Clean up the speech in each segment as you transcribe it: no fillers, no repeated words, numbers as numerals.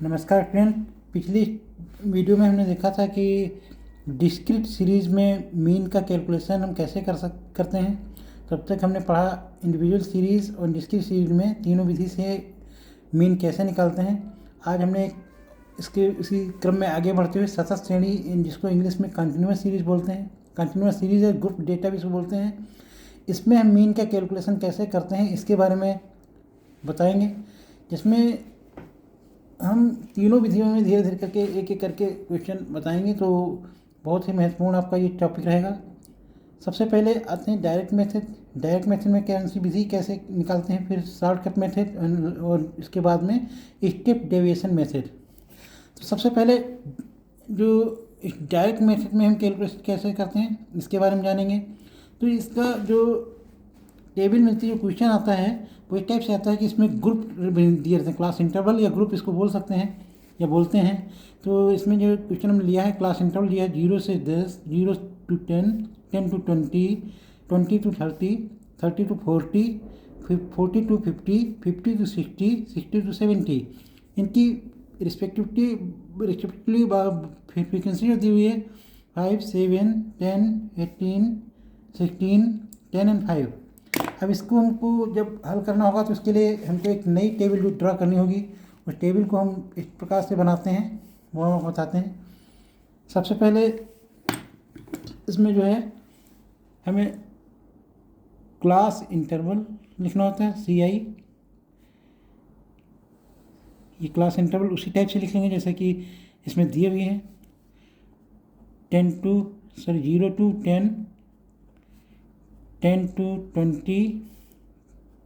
नमस्कार फ्रेंड। पिछली वीडियो में हमने देखा था कि डिस्क्रीट सीरीज़ में मीन का कैलकुलेशन हम कैसे करते हैं। तब तक हमने पढ़ा इंडिविजुअल सीरीज़ और डिस्क्रीट सीरीज़ में तीनों विधि से मीन कैसे निकालते हैं। आज हमने इसके इसी क्रम में आगे बढ़ते हुए सतत श्रेणी, जिसको इंग्लिश में कंटिन्यूस सीरीज़ बोलते हैं, कंटिन्यूस सीरीज़ है, ग्रुप डेटा भी इसको बोलते हैं, इसमें हम मीन का कैलकुलेशन कैसे करते हैं इसके बारे में बताएंगे। जिसमें हम तीनों विधियों में धीरे धीरे करके एक एक करके क्वेश्चन बताएंगे, तो बहुत ही महत्वपूर्ण आपका ये टॉपिक रहेगा। सबसे पहले आते हैं डायरेक्ट मेथड। डायरेक्ट मेथड में कौन सी विधि कैसे निकालते हैं, फिर शॉर्टकट मेथड और इसके बाद में स्टेप डेविएशन मेथड। तो सबसे पहले जो डायरेक्ट मेथड में हम कैलकुलेशन कैसे करते हैं इसके बारे में जानेंगे। तो इसका जो टेबल मिलती है, जो क्वेश्चन आता है वो इस टाइप से आता है कि इसमें ग्रुप दिए रहते हैं, क्लास इंटरवल या ग्रुप इसको बोल सकते हैं या बोलते हैं। तो इसमें जो क्वेश्चन हमने लिया है, क्लास इंटरवल लिया है 0 से 10, 0 to 10, 10 to 20, 20 to 30, 30 to 40, 40 to 50, 50 to 60, 60 to 70। इनकी रिस्पेक्टिवली फ्रीक्वेंसी दी हुई है 5, 7, 10, 18, 16, 10 एंड 5। अब इसको हमको जब हल करना होगा तो इसके लिए हमको एक नई टेबल जो ड्रा करनी होगी। उस टेबल को हम इस प्रकार से बनाते हैं, वो हम बताते हैं। सबसे पहले इसमें जो है हमें क्लास इंटरवल लिखना होता है, CI। ये क्लास इंटरवल उसी टाइप से लिख लेंगे जैसे कि इसमें दिए हुए हैं 0 to 10, 10 to 20,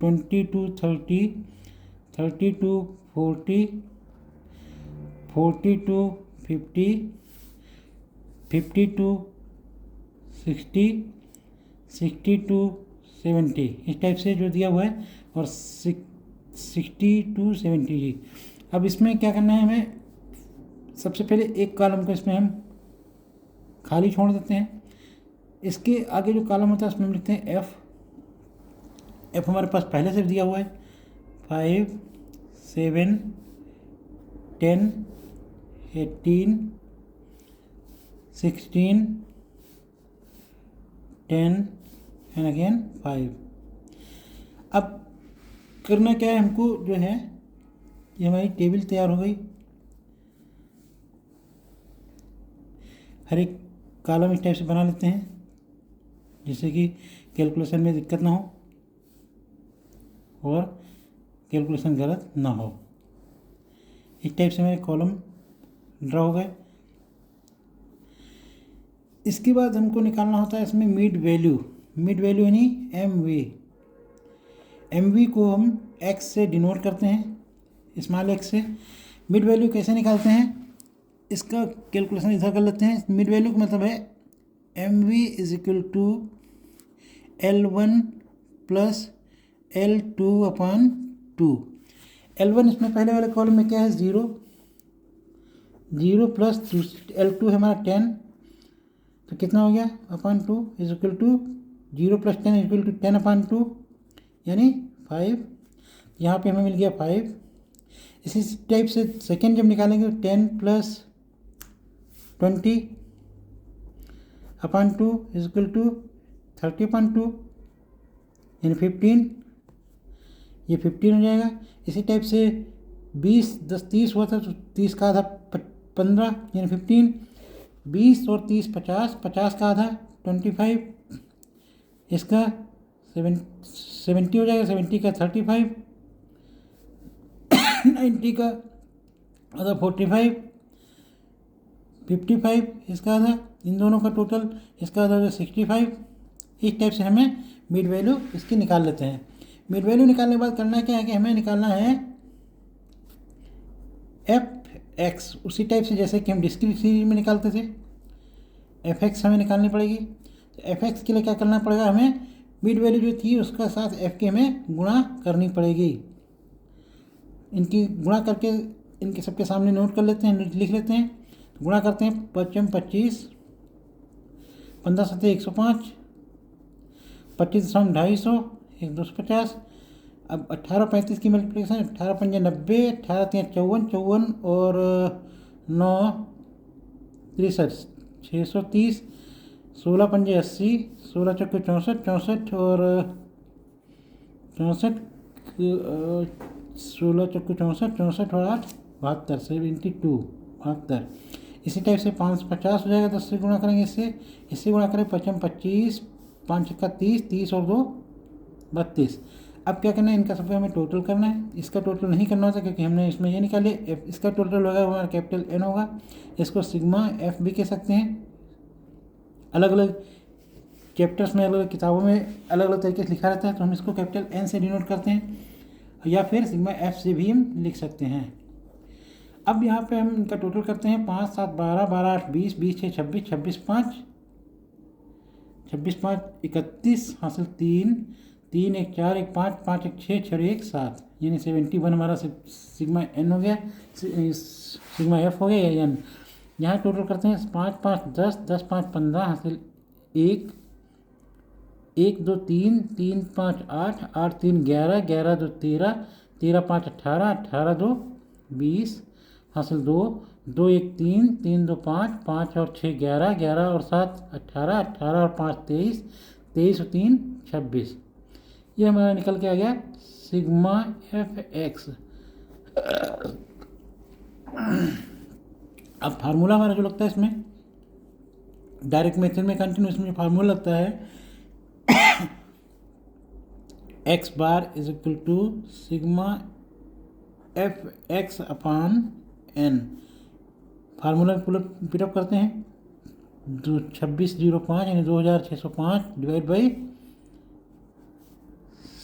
20 to 30, 30 to 40, 40 to 50, 50 to 60, 60 to 70, इस टाइप से जो दिया हुआ है, और 60 to 70 जी। अब इसमें क्या करना है, हमें सबसे पहले एक कॉलम को इसमें हम खाली छोड़ देते हैं। इसके आगे जो कॉलम होता है उसमें हम लिखते हैं एफ हमारे पास पहले से दिया हुआ है 5, 7, 10, 18, 16, 10 एंड अगेन 5। अब करना क्या है, हमको जो है ये हमारी टेबल तैयार हो गई। हर एक कॉलम इस टाइप से बना लेते हैं जिससे कि कैलकुलेशन में दिक्कत ना हो और कैलकुलेशन गलत ना हो। इस टाइप से मेरे कॉलम ड्रा हो गए। इसके बाद हमको निकालना होता है इसमें मिड वैल्यू यानी MV को हम x से डिनोट करते हैं, स्मॉल x से। मिड वैल्यू कैसे निकालते हैं इसका कैलकुलेशन इधर कर लेते हैं। मिड वैल्यू का मतलब है MV is equal to L1 plus L2 upon 2। L1 इसमें पहले वाले कॉलम में क्या है, 0 प्लस L2 है हमारा 10, तो कितना हो गया upon 2 is equal to 0 plus 10 is equal to 10 upon 2 यानी 5। यहाँ पे हमें मिल गया 5। इसी टाइप से सेकेंड जब निकालेंगे 10 plus 20 upon 2 is equal to 30 upon 2 यानी 15। ये 15 हो जाएगा। इसी टाइप से 20, 10, 30 हुआ था तो 30 का आधा 15 यानी 15। 20 और 30 50, 50 का आधा 25, इसका 70 हो जाएगा। 70 का 35, 90 का आधा 45, 55 इसका आधा, इन दोनों का टोटल इसका आधा 65। इस टाइप से हमें मिड वैल्यू इसकी निकाल लेते हैं। मिड वैल्यू निकालने के बाद करना क्या है कि हमें निकालना है FX, उसी टाइप से जैसे कि हम डिस्क्रीट सीरीज में निकालते थे। FX हमें निकालनी पड़ेगी। तो FX के लिए क्या करना पड़ेगा, हमें मिड वैल्यू जो थी उसका साथ F के हमें गुणा करनी पड़ेगी। इनकी गुणा करके इनके सबके सामने नोट कर लेते हैं, लिख लेते हैं। तो गुणा करते हैं 5 25, 15 7 105, 25 250, 1 250, अब 18-35 की मल्टीप्लिकेशन, 18×5 90, 18×3 54, 54 और 9 63, 630, 16×5 80, 16×4 64, 64 और 64, 16×4 64, 64 और 8 72, 72, 72। इसी टाइप से 550 हो जाएगा, 10 से गुणा करेंगे इससे गुणा करें 55 25, 5 का 30, 30 और 2 32। अब क्या करना है, इनका सबको हमें टोटल करना है। इसका टोटल नहीं करना होता क्योंकि हमने इसमें ये निकाले, इसका टोटल होगा हमारा कैपिटल N होगा। इसको सिग्मा F भी कह सकते हैं। अलग अलग चैप्टर्स में, अलग अलग किताबों में अलग अलग तरीके से लिखा रहता है, तो हम इसको कैपिटल N से डिनोट करते हैं या फिर सिग्मा F से भी हम लिख सकते हैं। अब यहाँ पे हम इनका टोटल करते हैं। 5 7 12, 12 8 20, 20 6 26, 26 5, 26 5 31, हासिल 3, 3 1 4 1 5, 5 1 6, 6 1 7, यानी 71 हमारा सिग्मा N हो गया, सिग्मा F हो गया या N। यहाँ टोटल करते हैं 5 5 10, 10 5 15, हासिल 1, 1 2 3, 3 5 8, 8 3 11, 11 2 13, 13 5 18, 18 2 20, हासिल 2, 2 1 3, 3 2 5, 5 और 6 11, 11 और 7 18, 18 और 5 23, 23 और 3 26। ये हमारा निकल के आ गया सिग्मा Fx। अब फार्मूला हमारा जो लगता है इसमें, डायरेक्ट मेथड में कंटिन्यूस में फार्मूला लगता है x bar is equal to sigma Fx upon N। Formula put up करते हैं, 2605 यानी 2605 डिवाइड बाई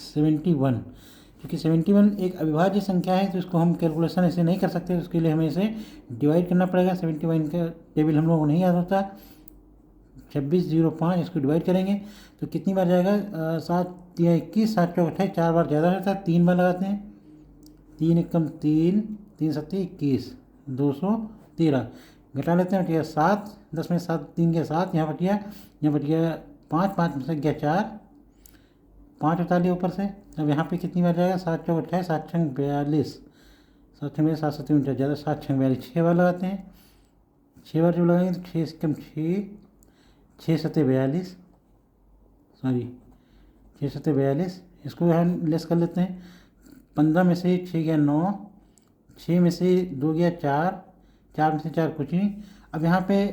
71। क्योंकि 71 एक अविभाज्य संख्या है तो इसको हम कैलकुलेशन ऐसे नहीं कर सकते, उसके लिए हमें इसे डिवाइड करना पड़ेगा। 71 का टेबल हम लोगों को नहीं याद होता। 2605 इसको डिवाइड करेंगे तो कितनी बार जाएगा, 7 3 21, 7 4 28, 4 बार ज़्यादा रहता है, 3 बार लगाते हैं। 3 एकम 3, 3 7 21, 213 घटा लेते हैं, बटिया 7, 10 में 7 3 के 7, यहाँ बटिया 5, 5 में से गया 4, 5 उतार लिया ऊपर से। अब यहाँ पे कितनी बार जाएगा, 7 4 28, 7 6 42, 7 6 7 7 49 ज़्यादा, 7 6 42, 6 बार लगाते हैं। 6 बार जो लगाएंगे तो 6 कम 6, 6 7 42, सॉरी 6 7 42, इसको हम लेस कर लेते हैं। 15 में से 6 गया 9, 6 में से 2 गया 4, 4 में से 4 कुछ नहीं। अब यहाँ पे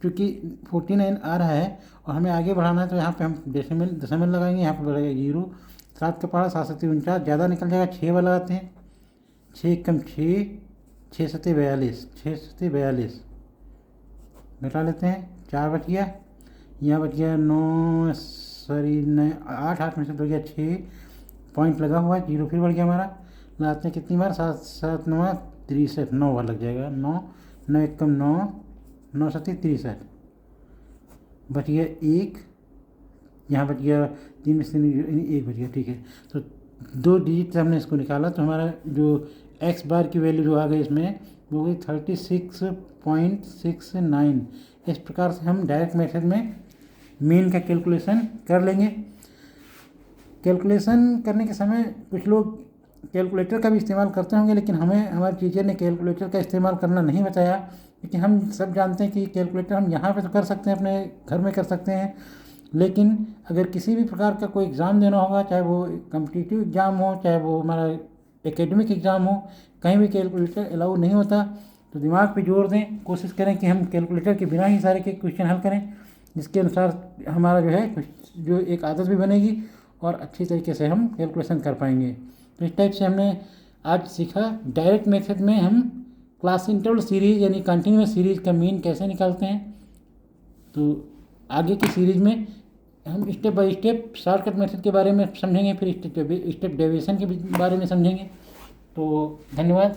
क्योंकि 49 आ रहा है और हमें आगे बढ़ाना है तो यहाँ पे हम दशमलव लगाएंगे, यहाँ पे बढ़ेगा 0। 7 का पढ़ा 7 7 49 ज़्यादा निकल जाएगा, 6 बार लगाते हैं। 6 कम 6, 6 7 42, 6 7 42 घटा लेते हैं, 4 बच गया। यहाँ बच गया 9, सॉरी 8, 8 में से 2 गया 6, पॉइंट लगा हुआ है, 0 फिर बढ़ गया हमारा। लगाते हैं कितनी बार, 7 7 9 63, 9 बार लग जाएगा। 9 9 1 कम 9, 9 7 63 बच गया 1, यहाँ बच गया 3 में से 1 बच गया, ठीक है। तो 2 डिजिट से हमने इसको निकाला तो हमारा जो x बार की वैल्यू जो आ गई इसमें वो हो गई 36.69। इस प्रकार से हम डायरेक्ट मेथड में मीन का कैलकुलेशन कर लेंगे। कैलकुलेशन करने के समय कुछ लोग कैलकुलेटर का भी इस्तेमाल करते होंगे, लेकिन हमें हमारे टीचर ने कैलकुलेटर का इस्तेमाल करना नहीं बताया, क्योंकि हम सब जानते हैं कि कैलकुलेटर हम यहाँ पे तो कर सकते हैं, अपने घर में कर सकते हैं, लेकिन अगर किसी भी प्रकार का कोई एग्ज़ाम देना होगा, चाहे वो कॉम्पिटिटिव एग्ज़ाम हो, चाहे वो हमारा एकेडमिक एग्ज़ाम हो, कहीं भी कैलकुलेटर अलाउ नहीं होता। तो दिमाग पे जोर दें, कोशिश करें कि हम कैलकुलेटर के बिना ही सारे के क्वेश्चन हल करें, जिसके अनुसार हमारा जो है जो एक आदत भी बनेगी और अच्छी तरीके से हम कैलकुलेशन कर पाएंगे। तो इस टाइप से हमने आज सीखा डायरेक्ट मेथड में हम क्लास इंटरवल सीरीज़ यानी कंटिन्यूस सीरीज़ का मीन कैसे निकालते हैं। तो आगे की सीरीज़ में हम step by step shortcut method के बारे में समझेंगे, फिर स्टेप डेविएशन के बारे में समझेंगे। तो धन्यवाद।